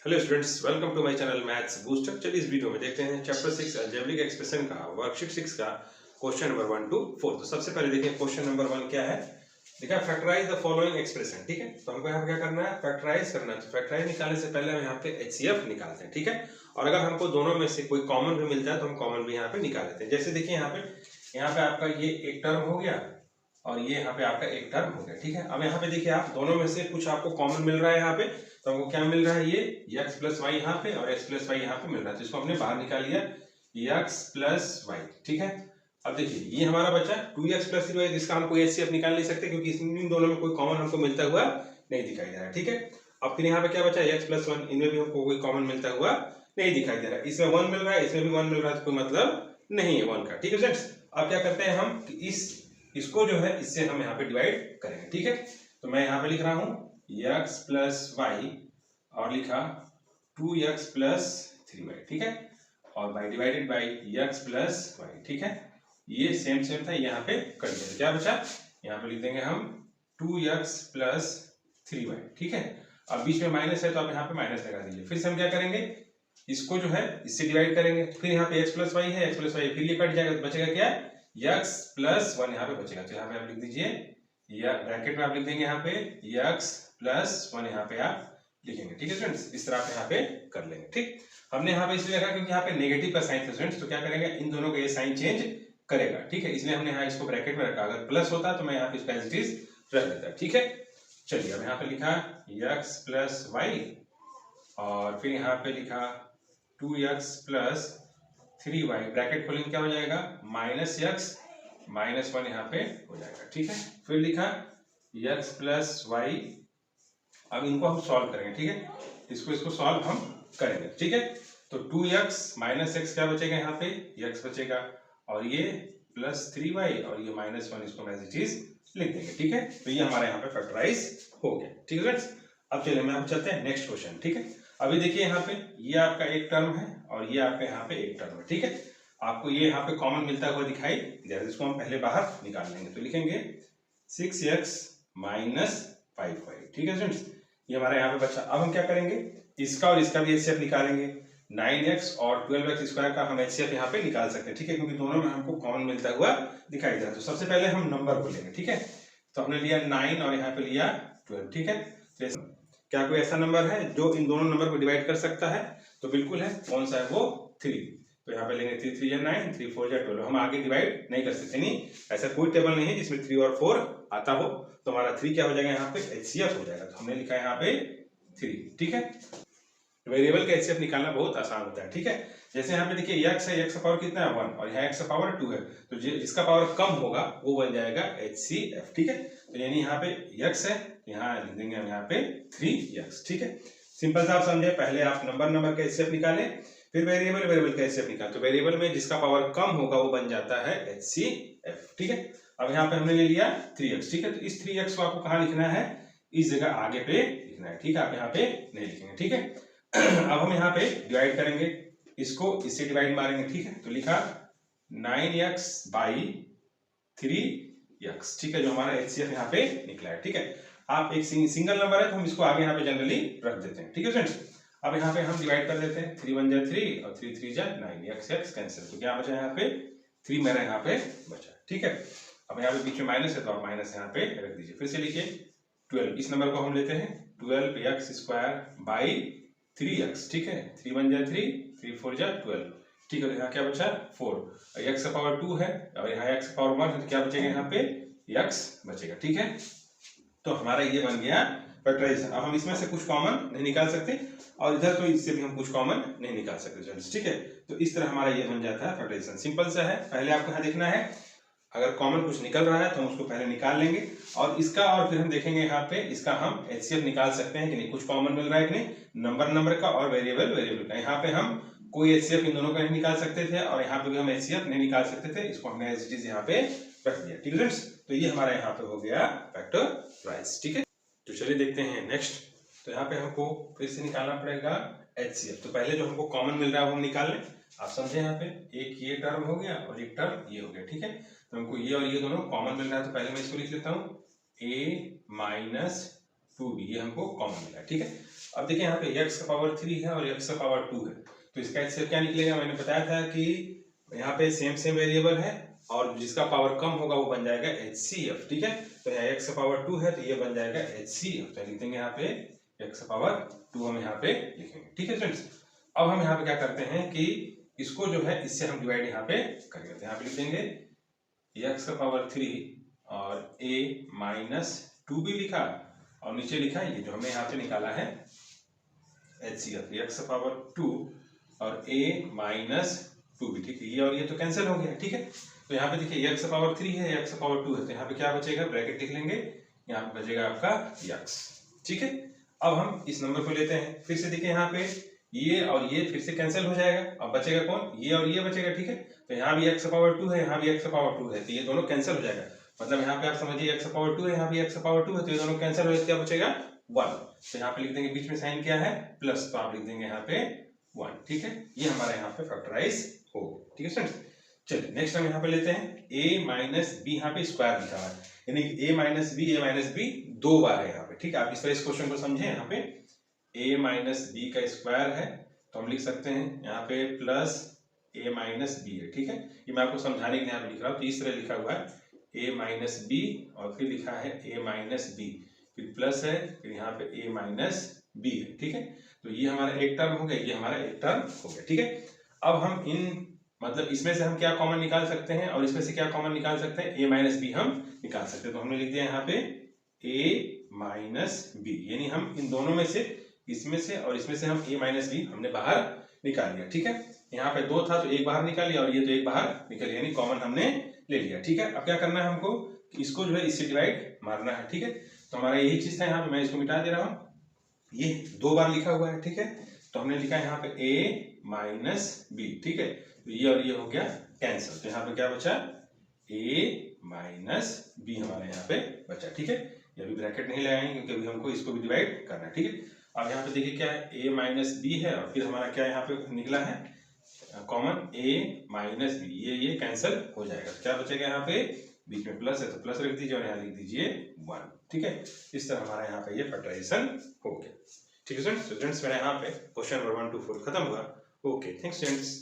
Hello students, welcome to my channel Maths Booster. चलिए इस video में देखते हैं चैप्टर 6 अलजेब्रिक एक्सप्रेशन का वर्कशीट 6 का क्वेश्चन नंबर 1 to 4। तो सबसे पहले देखिए क्वेश्चन नंबर 1 क्या है। देखा फैक्टराइज द फॉलोइंग एक्सप्रेशन। ठीक है, तो हमको यहाँ पे क्या करना है, फैक्टराइज करना है। तो फैक्टराइज निकालने से पहले हम यहाँ पे HCF निकालते हैं। ठीक है, और अगर हमको दोनों में से कोई कॉमन भी मिलता है तो हम कॉमन भी यहाँ पे निकाल लेते हैं। जैसे देखिए यहाँ पे आपका ये एक टर्म हो गया और ये यहाँ पे आपका एक टर्म हो गया। ठीक है, अब यहाँ पे देखिए आप दोनों में से कुछ आपको कॉमन मिल रहा है यहाँ पे, तो हमको क्या मिल रहा है, ये x प्लस वाई यहाँ पे और x प्लस वाई यहाँ पे मिल रहा है, तो इसको हमने बाहर निकाल लिया x प्लस वाई। ठीक है, अब देखिए ये हमारा बचा 2x प्लस 3y, जिसका हम कोई HCF निकाल नहीं सकते क्योंकि इन दोनों में कोई कॉमन हमको मिलता हुआ नहीं दिखाई दे रहा है। ठीक है, अब फिर यहाँ पे क्या बचा x प्लस 1, इनमें भी हमको कोई कॉमन मिलता हुआ नहीं दिखाई दे रहा है। इसमें 1 मिल रहा है, इसमें भी 1 मिल रहा है, तो कोई मतलब नहीं है 1 का। ठीक है फ्रेंड्स, अब क्या करते हैं हम, इसको जो है इससे हम यहाँ पे डिवाइड करेंगे। ठीक है, तो मैं यहाँ पे लिख रहा हूँ x प्लस वाई और लिखा 2x प्लस 3y। ठीक है, और by divided by x plus y. ठीक है, ये सेम था, यहाँ पे कर दिया। क्या बचा, यहाँ पे लिख देंगे हम 2x प्लस 3y। ठीक है, अब बीच में माइनस है तो आप यहाँ पे माइनस लगा दीजिए। फिर से हम क्या करेंगे, इसको जो है इससे डिवाइड करेंगे। फिर यहाँ पे x प्लस वाई है, x प्लस वाई फिर ये कट जाएगा, तो बचेगा क्या, x प्लस 1 यहाँ पे बचेगा। तो यहाँ पे आप लिख दीजिए, या ब्रैकेट में आप लिख देंगे यहाँ पे x प्लस 1 यहाँ पे आप लिखेंगे। ठीक है फ्रेंड्स, इस तरह आप यहाँ पे कर लेंगे। ठीक, हमने यहाँ पे इसलिए रखा क्योंकि यहाँ पे नेगेटिव का साइन था फ्रेंड्स, तो क्या करेंगे, इन दोनों का ये साइन चेंज करेगा। ठीक है, इसलिए हमने यहाँ इसको ब्रैकेट में रखा। अगर प्लस होता तो मैं यहाँ पे इसका एज इट इज रख देता। ठीक है, चलिए अब यहाँ पे लिखा x प्लस वाई और फिर यहाँ पे लिखा 2x प्लस 3y, ब्रैकेट खोलेंगे क्या हो जाएगा, माइनस x माइनस 1 यहाँ पे हो जाएगा। ठीक है, फिर लिखा x प्लस वाई। अब इनको हम सॉल्व करेंगे। ठीक है, इसको सॉल्व हम करेंगे। ठीक है, तो 2x माइनस x क्या बचेगा, यहाँ पे x बचेगा और ये प्लस 3y और ये माइनस 1, इसको एज इट इज लिख देंगे। ठीक है, तो ये हमारे यहाँ पे फैक्टराइज हो गया। ठीक है फ्रेंड्स, अब चलिए हम चलते हैं नेक्स्ट क्वेश्चन। ठीक है, अभी देखिए यहाँ पे ये आपका एक टर्म है और ये आपका यहाँ पे एक टर्म है। ठीक है, आपको ये यहाँ पे कॉमन मिलता हुआ दिखाई दे रहा है, इसको हम पहले बाहर निकाल लेंगे। तो लिखेंगे 6x माइनस 5y। ठीक है फ्रेंड्स, ये हमारा यहाँ पे बचा। अब हम क्या करेंगे, इसका और इसका भी HCF निकालेंगे। 9x और 12x स्क्वायर का हम HCF यहाँ पे निकाल सकते हैं। ठीक है, क्योंकि दोनों में हमको कॉमन मिलता हुआ दिखाई दे रहा है। तो सबसे पहले हम नंबर को लेंगे। ठीक है, तो हमने लिया 9 और यहाँ पे लिया 12। ठीक है, तो क्या कोई ऐसा नंबर है जो इन दोनों नंबर को डिवाइड कर सकता है, तो बिल्कुल है। कौन सा है वो, 3। तो यहाँ पे लेंगे 3 3 9, 3 4 12। हम आगे डिवाइड नहीं कर सकते, नहीं ऐसा कोई टेबल नहीं है जिसमें 3 और 4 आता हो। तो हमारा 3 क्या हो जाएगा, यहाँ पे HCF हो जाएगा। तो हमने लिखा है यहाँ पे 3। ठीक है, वेरिएबल का HCF निकालना बहुत आसान होता है। ठीक है, जैसे यहाँ पे देखिए x है, x का पावर कितना है 1 और यहाँ x का पावर 2 है, तो जिसका पावर कम होगा वो बन जाएगा HCF। ठीक है, तो यानी यहाँ पे x है, यहाँ लिख देंगे हम यहाँ पे 3x। ठीक है, सिंपल सा आप समझे। पहले आप नंबर का HCF निकालें, फिर वेरिएबल का HCF निकालें। तो वेरिएबल में जिसका पावर कम होगा वो बन जाता है HCF। ठीक है, अब यहाँ पे हमने ले लिया 3x। ठीक है, तो इस 3x को आपको कहाँ लिखना है, इस जगह आगे पे लिखना है। ठीक है, आप यहाँ पे नहीं लिखेंगे। ठीक है, अब हम यहाँ पे डिवाइड करेंगे, इसको इससे डिवाइड मारेंगे। ठीक है, तो लिखा 9x बाई 3x। ठीक है, जो हमारा HCF यहाँ पे निकला है। ठीक है, आप एक सिंगल नंबर है तो हम इसको आगे यहाँ पे जनरली रख देते हैं। ठीक है फ्रेंड्स, अब यहाँ पे हम डिवाइड कर देते हैं। 3 1 जा 3 और 3 3 जा 9, x कैंसिल। तो क्या बचा यहाँ पे, 3 मेरा यहाँ पे बचा। ठीक है, अब यहाँ पे बीच में माइनस है तो आप माइनस यहाँ पे रख दीजिए। फिर से लिखिए 12, इस नंबर को हम लेते हैं 12x स्क्वायर बाई 3x। ठीक है, 3 1 जा 3, 3 4 जा 12। ठीक है, तो यहाँ क्या बचा 4, x का पावर 2 है और यहाँ x का पावर 1 है, तो क्या बचेगा यहाँ पे x बचेगा। ठीक है, तो हमारा ये बन गया फैक्टराइजेशन। अब हम इसमें से कुछ कॉमन नहीं निकाल सकते और इधर तो इससे भी हम कुछ कॉमन नहीं निकाल सकते। ठीक है, तो इस तरह हमारा ये बन जाता है फैक्टराइजेशन। सिंपल सा है, पहले आपको यहाँ देखना है, अगर कॉमन कुछ निकल रहा है तो हम उसको पहले निकाल लेंगे और इसका, और फिर हम देखेंगे यहाँ पे इसका हम HCF निकाल सकते हैं कि नहीं, कुछ कॉमन मिल रहा है कि नहीं, नंबर का और वेरिएबल का। यहाँ पे हम कोई HCF इन दोनों का नहीं निकाल सकते थे और यहाँ पे भी हम HCF नहीं निकाल सकते थे, इसको हमने एज इट इज यहाँ पे रख दिया। ठीक है फ्रेंड्स, तो ये हमारा यहाँ पे हो गया फैक्टराइज। ठीक है, तो चलिए देखते हैं नेक्स्ट। तो यहाँ पे हमको फिर से निकालना पड़ेगा HCF। तो पहले जो हमको कॉमन मिल रहा है वो हम निकाल लें। आप समझे, यहाँ पे एक ये टर्म हो गया और एक टर्म ये हो गया। ठीक है, तो हमको ये और ये दोनों कॉमन मिल रहा है, तो पहले मैं इसको लिख लेता हूँ a माइनस 2b, ये हमको कॉमन मिला है। ठीक है, अब देखिए यहाँ पे x का पावर 3 है और x का पावर 2 है, तो इसका HCF क्या निकलेगा? मैंने बताया था कि यहाँ पे सेम वेरिएबल है और जिसका पावर कम होगा वो बन जाएगा HCF, ठीक है। तो यहाँ x का पावर 2 है तो ये बन जाएगा HCF, तो लिख देंगे यहाँ पे x का पावर 2 हम यहाँ पे लिखेंगे, ठीक है फ्रेंड्स। अब हम यहाँ पे क्या करते हैं कि इसको जो है इससे हम डिवाइड यहाँ पे करेंगे, तो यहाँ पे लिख देंगे x का पावर 3 और a माइनस 2 भी लिखा और नीचे लिखा ये जो हमने यहाँ पे निकाला है HCF, x का पावर 2 और a माइनस 2 भी, ठीक है। ये और ये तो कैंसिल हो गया, ठीक है। तो यहाँ पे देखिए x का पावर 3 है, x का पावर 2 है, तो यहाँ पे क्या बचेगा? ब्रैकेट लिख लेंगे, यहाँ पे बचेगा आपका x, ठीक है। अब हम इस नंबर को लेते हैं, फिर से देखिए यहाँ पे ये और ये फिर से कैंसिल हो जाएगा, अब बचेगा कौन? ये और ये बचेगा, ठीक है। तो यहाँ भी x का पावर 2 है, यहाँ भी x का पावर 2 है, तो ये दोनों कैंसिल हो जाएगा, मतलब यहाँ पे आप समझिए x का पावर 2 है, यहाँ भी x का पावर 2 है, तो ये दोनों कैंसिल हो जाए, क्या बचेगा? 1। तो यहाँ पे लिख देंगे, बीच में साइन क्या है? प्लस, तो आप लिख देंगे यहाँ पे 1, ठीक है। ये हमारा यहाँ पे फैक्टराइज हो, ठीक है फ्रेंड्स। चलिए नेक्स्ट हम यहाँ पे लेते हैं a माइनस बी, यहाँ पे स्क्वायर लिखा हुआ है, यानी a माइनस बी दो बार है यहाँ पे, ठीक है। आप इस तरह इस क्वेश्चन को समझे, यहाँ पे a माइनस बी का स्क्वायर है तो हम लिख सकते हैं यहाँ पे प्लस a माइनस बी है, ठीक है। ये मैं आपको समझाने के लिए यहाँ पे लिख रहा हूँ, तो इस तरह लिखा हुआ है a माइनस बी और फिर लिखा है a माइनस बी, फिर प्लस है, फिर यहाँ पे a माइनस बी है, ठीक है। तो ये हमारा एक टर्म हो गया, ये हमारा एक टर्म हो गया, ठीक है। अब हम इन मतलब इसमें से हम क्या कॉमन निकाल सकते हैं और इसमें से क्या कॉमन निकाल सकते हैं? a माइनस बी हम निकाल सकते हैं, तो हमने लिख दिया यहाँ पे a माइनस बी, यानी हम इन दोनों में से, इसमें से और इसमें से हम a माइनस बी हमने बाहर निकाल लिया, ठीक है। यहाँ पे 2 था तो एक बाहर निकाल लिया और ये तो एक बाहर निकल लिया, यानी कॉमन हमने ले लिया, ठीक है। अब क्या करना है हमको? इसको जो है इससे डिवाइड मारना है, ठीक है। तो हमारा यही चीज था, यहाँ पे मैं इसको मिटा दे रहा हूँ, ये 2 बार लिखा हुआ है, ठीक है। तो हमने लिखा है यहाँ पे a माइनस बी, ठीक है। तो ये और ये हो गया कैंसिल, तो यहाँ पे क्या बचा? a माइनस बी हमारे यहाँ पे बचा, ठीक है। ये अभी ब्रैकेट नहीं लगाएंगे क्योंकि अभी हमको इसको भी डिवाइड करना है, ठीक है। अब यहाँ पे देखिए क्या है, a माइनस बी है और फिर हमारा क्या यहाँ पे निकला है कॉमन a माइनस बी, ये कैंसिल हो जाएगा, क्या बचेगा? यहाँ पे बीच में प्लस है तो प्लस रख दीजिए और यहाँ लिख दीजिए 1, ठीक है। इस तरह हमारा यहाँ पे ये फैक्टराइजेशन हो गया, ठीक है स्टूडेंट्स। मेरा यहाँ पे क्वेश्चन नंबर 1 to 4 खत्म हुआ। Okay, thanks students.